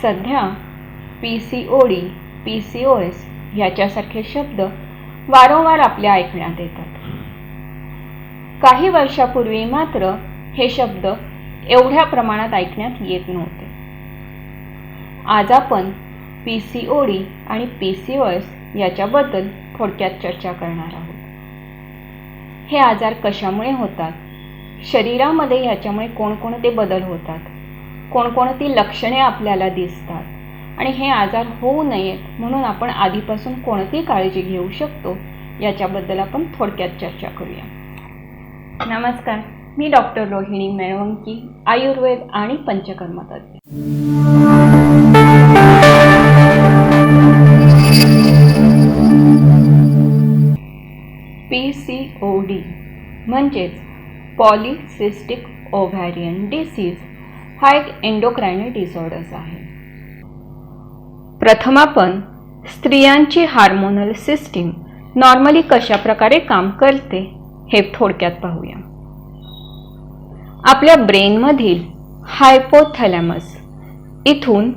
सध्या PCOD, PCOS ह्याच्यासारखे शब्द वारंवार आपल्या ऐकण्यात येतात. काही वर्षापूर्वी मात्र हे शब्द एवढ्या प्रमाणात ऐकण्यात येत नव्हते. आज आपण PCOD आणि PCOS याच्याबद्दल थोडक्यात चर्चा करणार आहोत. हे आजार कशामुळे होतात, शरीरामध्ये ह्याच्यामुळे कोणकोणते बदल होतात, कोणकोणती लक्षणे आपल्याला दिसतात आणि हे आजार होऊ नयेत म्हणून आपण आधीपासून कोणती काळजी घेऊ शकतो याच्याबद्दल आपण थोडक्यात चर्चा करूया. नमस्कार, मी डॉक्टर रोहिणी मेळवंकी, आयुर्वेद आणि पंचकर्म तज्ञ. PCOD म्हणजेच पॉलिसिस्टिक ओव्हॅरियन डिसीज हा एक एंडोक्राइनल डिसऑर्डर आहे. प्रथम आपण स्त्रियांची हार्मोनल सिस्टीम नॉर्मली कशा प्रकारे काम करते हे थोडक्यात पाहूया. आपल्या ब्रेनमधील हायपोथॅलॅमस इथून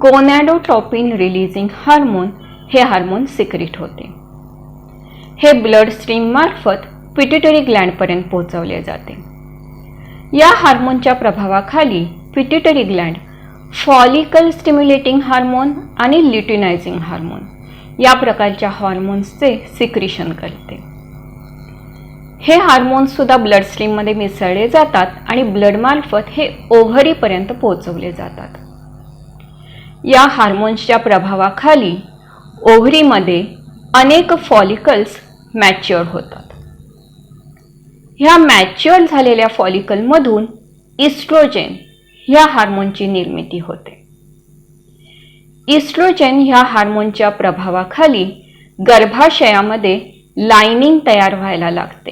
गोनॅडोट्रोपिन रिलीजिंग हार्मोन हे हार्मोन सिक्रेट होते. हे ब्लड स्ट्रीम मार्फत पिट्युटरी ग्लँडपर्यंत पोहोचवले जाते. या हार्मोनच्या प्रभावाखाली pituitary Gland follicle stimulating hormone आणि ल्युटिनायझिंग हार्मोन या प्रकारच्या हार्मोन्सचे सिक्रिशन करते. हे हार्मोन्स सुद्धा ब्लड स्ट्रीममध्ये मिसळले जातात आणि ब्लड मार्फत हे ओव्हरीपर्यंत पोहोचवले जातात. या हार्मोन्सच्या प्रभावाखाली ओव्हरीमध्ये अनेक फॉलिकल्स मॅच्युअर होतात. ह्या मॅच्युअर झालेल्या फॉलिकलमधून इस्ट्रोजेन ह्या हार्मोनची निर्मिती होते. इस्ट्रोजेन ह्या हार्मोनच्या प्रभावाखाली गर्भाशयामध्ये लायनिंग तयार व्हायला लागते.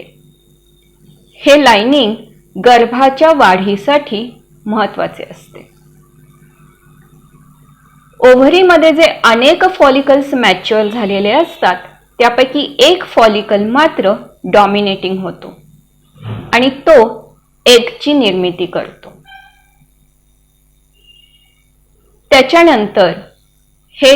हे लायनिंग गर्भाच्या वाढीसाठी महत्त्वाचे असते. ओव्हरीमध्ये जे अनेक फॉलिकल्स मॅच्युअर झालेले असतात त्यापैकी एक फॉलिकल मात्र डॉमिनेटिंग होतो आणि तो एगची निर्मिती करतो. त्याच्यानंतर हे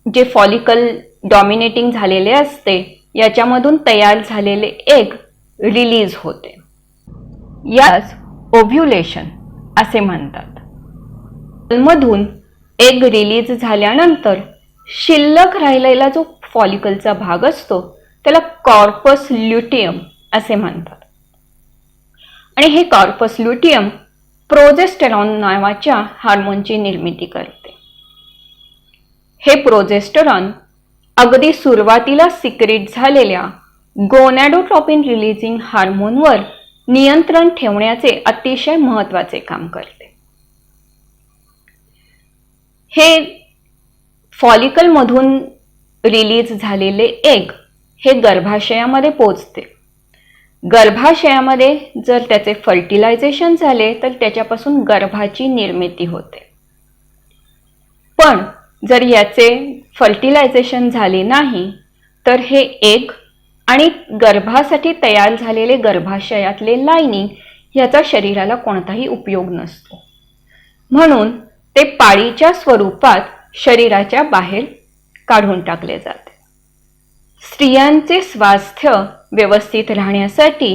जे फॉलिकल डॉमिनेटिंग झालेले असते याच्यामधून तयार झालेले एग रिलीज होते. यास ओव्ह्युलेशन असे म्हणतात. मधून एग रिलीज झाल्यानंतर शिल्लक राहिलेला जो फॉलिकलचा भाग असतो त्याला कॉर्पस ल्युटियम असे म्हणतात आणि हे कॉर्पस ल्युटियम प्रोजेस्टेरॉन नावाच्या हार्मोनची निर्मिती करते. हे प्रोजेस्टेरॉन अगदी सुरुवातीला सिक्रेट झालेल्या गोनॅडोट्रोपिन रिलीजिंग हार्मोनवर नियंत्रण ठेवण्याचे अतिशय महत्त्वाचे काम करते. हे फॉलिकलमधून रिलीज झालेले एग हे गर्भाशयामध्ये पोचते. गर्भाशयामध्ये जर त्याचे फर्टिलायझेशन झाले तर त्याच्यापासून गर्भाची निर्मिती होते. पण जर याचे फर्टिलायझेशन झाले नाही तर हे एग आणि गर्भासाठी तयार झालेले गर्भाशयातले लायनिंग याचा शरीराला कोणताही उपयोग नसतो. म्हणून ते पाळीच्या स्वरूपात शरीराच्या बाहेर काढून टाकले जाते. स्त्रियांचे स्वास्थ्य व्यवस्थित राहण्यासाठी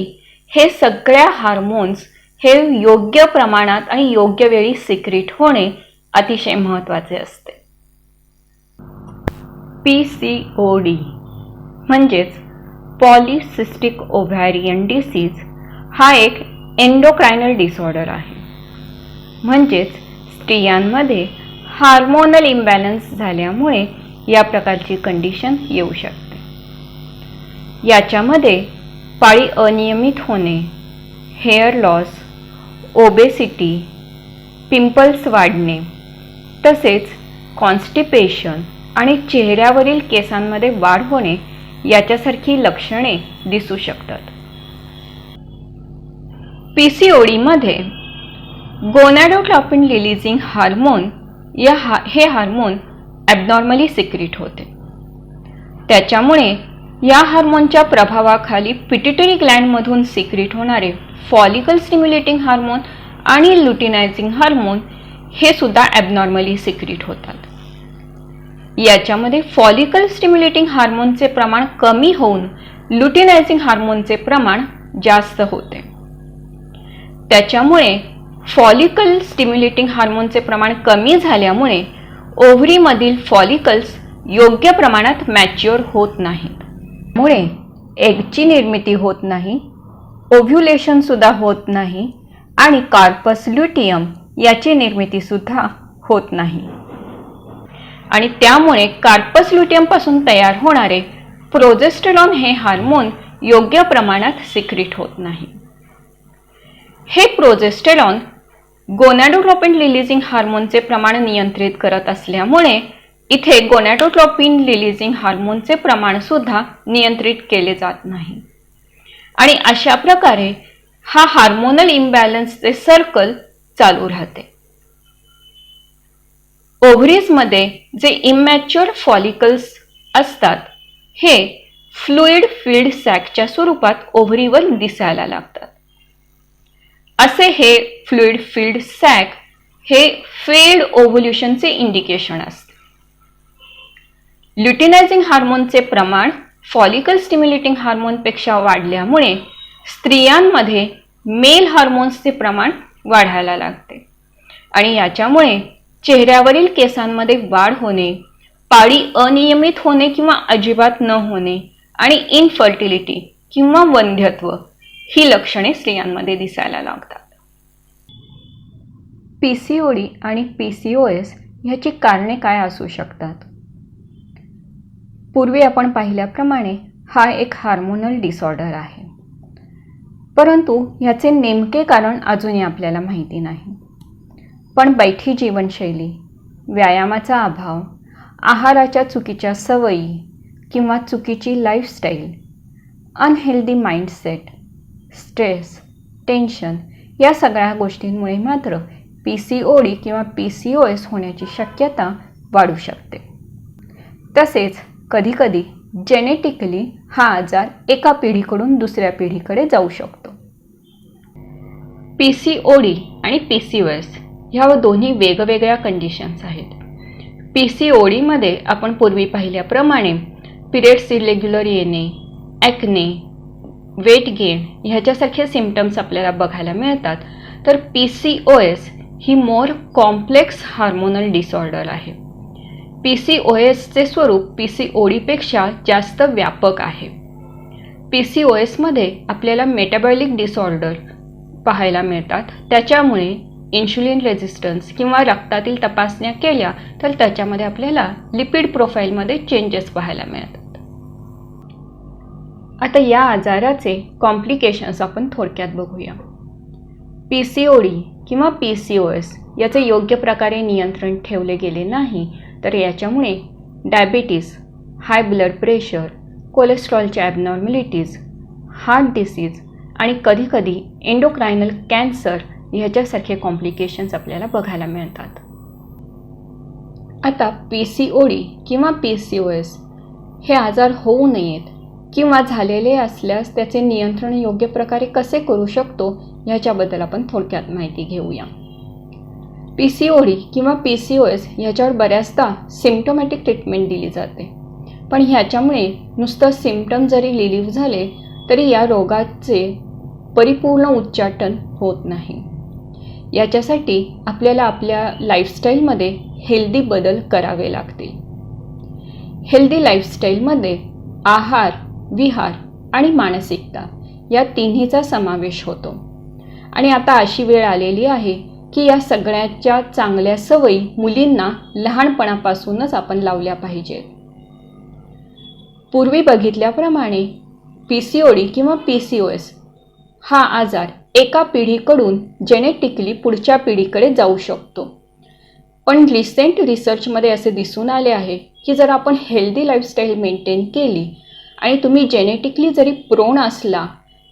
हे सगळ्या हार्मोन्स हे योग्य प्रमाणात आणि योग्य वेळी सिक्रेट होणे अतिशय महत्त्वाचे असते. PCOD म्हणजेच पॉलिसिस्टिक ओव्हॅरियन डिसीज हा एक एंडोक्राइनल डिसऑर्डर आहे. म्हणजेच स्त्रियांमध्ये हार्मोनल इम्बॅलन्स झाल्यामुळे या प्रकारची कंडिशन येऊ शकते. याच्यामध्ये पाळी अनियमित होणे, हेअर लॉस, ओबेसिटी, पिंपल्स वाढणे तसेच कॉन्स्टिपेशन आणि चेहऱ्यावरील केसांमध्ये वाढ होणे याच्यासारखी लक्षणे दिसू शकतात. PCOD मध्ये गोनॅडोट्रोपिन रिलीजिंग हार्मोन हे हार्मोन ॲबनॉर्मली सिक्रेट होते. त्याच्यामुळे या हार्मोनच्या प्रभावाखाली पिट्युटरी ग्लँडमधून सिक्रेट होणारे फॉलिकल स्टिम्युलेटिंग हार्मोन आणि ल्युटिनायझिंग हार्मोन हे सुद्धा ॲबनॉर्मली सिक्रीट होतात. याच्यामध्ये फॉलिकल स्टिम्युलेटिंग हार्मोनचे प्रमाण कमी होऊन लुटिनायझिंग हार्मोनचे प्रमाण जास्त होते. त्याच्यामुळे फॉलिकल स्टिम्युलेटिंग हार्मोनचे प्रमाण कमी झाल्यामुळे ओव्हरीमधील फॉलिकल्स योग्य प्रमाणात मॅच्युअर होत नाहीत. त्यामुळे एगची निर्मिती होत नाही, ओव्ह्युलेशन सुद्धा होत नाही आणि कार्पस ल्युटियम याची निर्मिती सुद्धा होत नाही. आणि त्यामुळे कार्पस ल्युटियम पासून तयार होणारे प्रोजेस्टेरॉन हे हार्मोन योग्य प्रमाणात सिक्रीट होत नाही. हे प्रोजेस्टेरॉन गोनॅडोट्रोपिन रिलीजिंग हार्मोनचे प्रमाण नियंत्रित करत असल्यामुळे इथे गोनॅडोट्रोपिन रिलीजिंग हार्मोनचे प्रमाण सुद्धा नियंत्रित केले जात नाही. आणि अशा प्रकारे हा हार्मोनल इम्बॅलन्सचे सर्कल चालू राहते. ओव्हरीजमध्ये जे इमॅच्युअर फॉलिकल्स असतात हे फ्लुइड फील्ड सॅकच्या स्वरूपात ओव्हरीवर दिसायला लागतात. असे हे फ्लुइड फील्ड सॅक हे फेल्ड ओव्ह्युलेशनचे इंडिकेशन असते. ल्युटिनायझिंग हार्मोनचे प्रमाण फॉलिकल स्टिम्युलेटिंग हार्मोनपेक्षा वाढल्यामुळे स्त्रियांमध्ये मेल हार्मोन्सचे प्रमाण वाढायला लागते आणि याच्यामुळे चेहऱ्यावरील केसांमध्ये वाढ होणे, पाळी अनियमित होणे किंवा अजिबात न होणे आणि इनफर्टिलिटी किंवा वंध्यत्व ही लक्षणे स्त्रियांमध्ये दिसायला लागतात. पीसीओडी आणि पीसीओएस ह्याची कारणे काय असू शकतात? पूर्वी आपण पाहिल्याप्रमाणे हा एक हार्मोनल डिसऑर्डर आहे, परंतु ह्याचे नेमके कारण अजूनही आपल्याला माहिती नाही. पण बैठी जीवनशैली, व्यायामाचा अभाव, आहाराच्या चुकीच्या सवयी किंवा चुकीची lifestyle, unhealthy mindset, stress, tension या सगळ्या गोष्टींमुळे मात्र पीसीओडी किंवा पीसीओएस होण्याची शक्यता वाढू शकते. तसेच कधीकधी जेनेटिकली हा आजार एका पिढीकडून दुसऱ्या पिढीकडे जाऊ शकतो. पीसीओडी आणि पीसीओएस ह्या दोन्ही वेगवेगळ्या कंडिशन्स आहेत. पीसीओडीमध्ये आपण पूर्वी पाहिल्याप्रमाणे पिरियड्स इरेग्युलर येणे, ॲक्ने, वेट गेन ह्याच्यासारखे सिम्पटम्स आपल्याला बघायला मिळतात. तर पीसीओएस ही मोर कॉम्प्लेक्स हार्मोनल डिसऑर्डर आहे. पीसीओएसचे स्वरूप पीसीओडीपेक्षा जास्त व्यापक आहे. पीसीओएसमध्ये आपल्याला मेटाबॉलिक डिसऑर्डर पाहायला मिळतात. त्याच्यामुळे इन्शुलिन रेझिस्टन्स किंवा रक्तातील तपासण्या केल्या तर त्याच्यामध्ये आपल्याला लिपिड प्रोफाईलमध्ये चेंजेस पाहायला मिळतात. आता या आजाराचे कॉम्प्लिकेशन्स आपण थोडक्यात बघूया. पीसीओडी किंवा पीसीओएस याचे योग्य प्रकारे नियंत्रण ठेवले गेले नाही तर याच्यामुळे डायबिटीज, हाय ब्लड प्रेशर, कोलेस्ट्रॉलच्या ॲबनॉर्मॅलिटीज, हार्ट डिसीज आणि कधीकधी एंडोक्रायनल कॅन्सर ह्याच्यासारखे कॉम्प्लिकेशन्स आपल्याला बघायला मिळतात. आता पीसीओडी किंवा पीसीओएस हे आजार होऊ नयेत किंवा झालेले असल्यास त्याचे नियंत्रण योग्य प्रकारे कसे करू शकतो ह्याच्याबद्दल आपण थोडक्यात माहिती घेऊया. पीसीओडी किंवा पीसीओएस ह्याच्यावर बऱ्याचदा सिम्प्टोमॅटिक ट्रीटमेंट दिली जाते. पण ह्याच्यामुळे नुसतं सिम्प्टम जरी रिलीव्ह झाले तरी या रोगाचे परिपूर्ण उच्चाटन होत नाही. याच्यासाठी आपल्याला आपल्या लाईफस्टाईलमध्ये हेल्दी बदल करावे लागतील. हेल्दी लाईफस्टाईलमध्ये आहार, विहार आणि मानसिकता या तिन्हीचा समावेश होतो. आणि आता अशी वेळ आलेली आहे की या सगळ्याच्या चांगल्या सवयी मुलींना लहानपणापासूनच आपण लावल्या पाहिजेत. पूर्वी बघितल्याप्रमाणे पीसीओडी किंवा पीसीओएस हा आजार एका पिढीकडून जेनेटिकली पुढच्या पिढीकडे जाऊ शकतो. पण रिसेंट रिसर्चमध्ये असे दिसून आले आहे की जर आपण हेल्दी लाईफस्टाईल मेंटेन केली आणि तुम्ही जेनेटिकली जरी प्रोन असला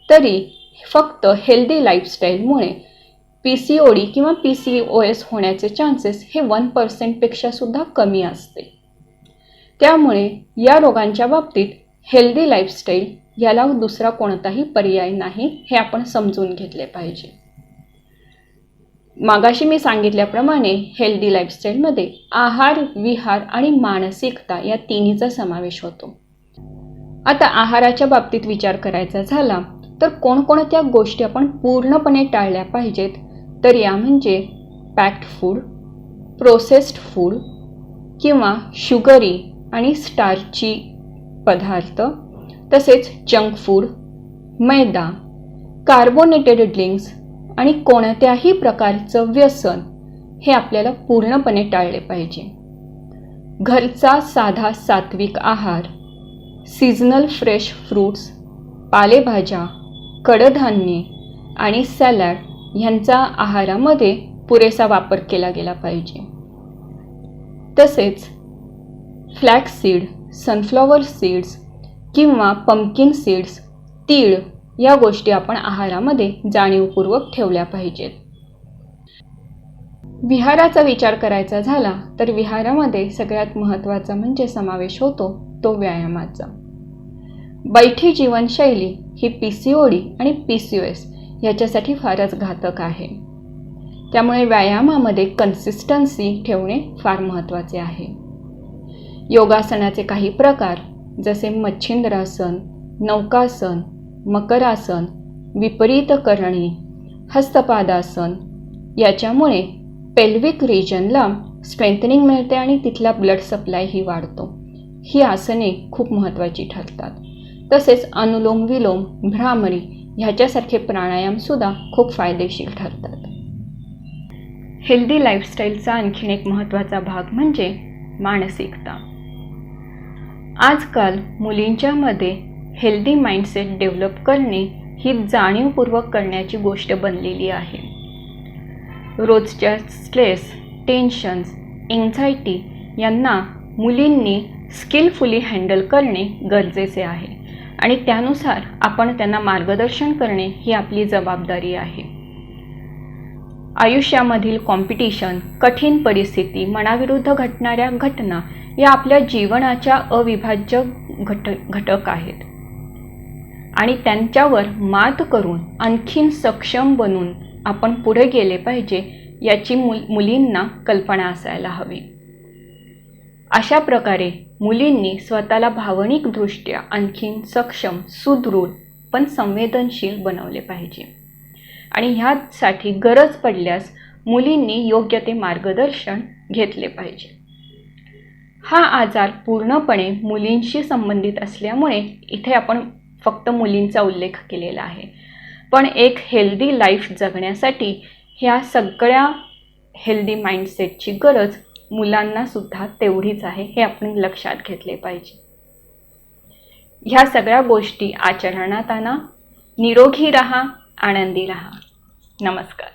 तरी फक्त हेल्दी लाईफस्टाईलमुळे पीसीओडी किंवा पीसीओएस होण्याचे चान्सेस हे 1% सुद्धा कमी असते. त्यामुळे या रोगांच्या बाबतीत हेल्दी लाईफस्टाईल याला दुसरा कोणताही पर्याय नाही हे आपण समजून घेतले पाहिजे. मागाशी मी सांगितल्याप्रमाणे हेल्दी लाईफस्टाईलमध्ये आहार, विहार आणि मानसिकता या तिन्हीचा समावेश होतो. आता आहाराच्या बाबतीत विचार करायचा झाला तर कोणकोणत्या गोष्टी आपण पूर्णपणे टाळल्या पाहिजेत, तर या म्हणजे पॅक्ड फूड, प्रोसेस्ड फूड किंवा शुगरी आणि स्टार्ची पदार्थ, तसेच जंक फूड, मैदा, कार्बोनेटेड ड्रिंक्स आणि कोणत्याही प्रकारचं व्यसन हे आपल्याला पूर्णपणे टाळले पाहिजे. घरचा साधा सात्विक आहार, सीझनल फ्रेश फ्रूट्स, पालेभाज्या, कडधान्ये आणि सॅलड ह्यांचा आहारामध्ये पुरेसा वापर केला गेला पाहिजे. तसेच फ्लॅक्स सीड, सनफ्लॉवर सीड्स किंवा पंपकिन सीड्स, तीळ या गोष्टी आपण आहारामध्ये जाणीवपूर्वक ठेवल्या पाहिजेत. विहाराचा विचार करायचा झाला तर विहारामध्ये सगळ्यात महत्त्वाचा म्हणजे समावेश होतो तो व्यायामाचा. बैठी जीवनशैली ही PCOD आणि PCOS याच्यासाठी फारच घातक आहे. त्यामुळे व्यायामामध्ये कन्सिस्टन्सी ठेवणे फार महत्त्वाचे आहे. योगासनाचे काही प्रकार जसे मच्छिंद्रासन, नौकासन, मकरासन, विपरीत करणी, हस्तपादासन याच्यामुळे पेल्विक रिजनला स्ट्रेंथनिंग मिळते आणि तिथला ब्लड सप्लायही वाढतो. ही आसने खूप महत्त्वाची ठरतात. तसेच अनुलोम विलोम, भ्रामरी ह्याच्यासारखे प्राणायामसुद्धा खूप फायदेशीर ठरतात. हेल्दी लाईफस्टाईलचा आणखीन एक महत्त्वाचा भाग म्हणजे मानसिकता. आजकाल मुलींच्यामध्ये हेल्दी माइंडसेट डेव्हलप करणे ही जाणीवपूर्वक करण्याची गोष्ट बनलेली आहे. रोजच्या स्ट्रेस, टेन्शन्स, एन्झायटी यांना मुलींनी स्किलफुली हँडल करणे गरजेचे आहे आणि त्यानुसार आपण त्यांना मार्गदर्शन करणे ही आपली जबाबदारी आहे. आयुष्यामधील कॉम्पिटिशन, कठीण परिस्थिती, मनाविरुद्ध घडणाऱ्या घटना या आपल्या जीवनाच्या अविभाज्य घटक आहेत आणि त्यांच्यावर मात करून आणखीन सक्षम बनून आपण पुढे गेले पाहिजे याची मुलींना कल्पना असायला हवी. अशा प्रकारे मुलींनी स्वतःला भावनिकदृष्ट्या आणखीन सक्षम, सुदृढ पण संवेदनशील बनवले पाहिजे आणि ह्यासाठी गरज पडल्यास मुलींनी योग्य ते मार्गदर्शन घेतले पाहिजे. हा आजार पूर्णपणे मुलींशी संबंधित असल्यामुळे इथे आपण फक्त मुलींचा उल्लेख केलेला आहे, पण एक हेल्दी लाईफ जगण्यासाठी ह्या सगळ्या हेल्दी माइंडसेटची गरज मुलांना सुद्धा तेवढीच आहे हे आपण लक्षात घेतले पाहिजे. ह्या सगळ्या गोष्टी आचरणात आणा. निरोगी राहा, आनंदी राहा. नमस्कार.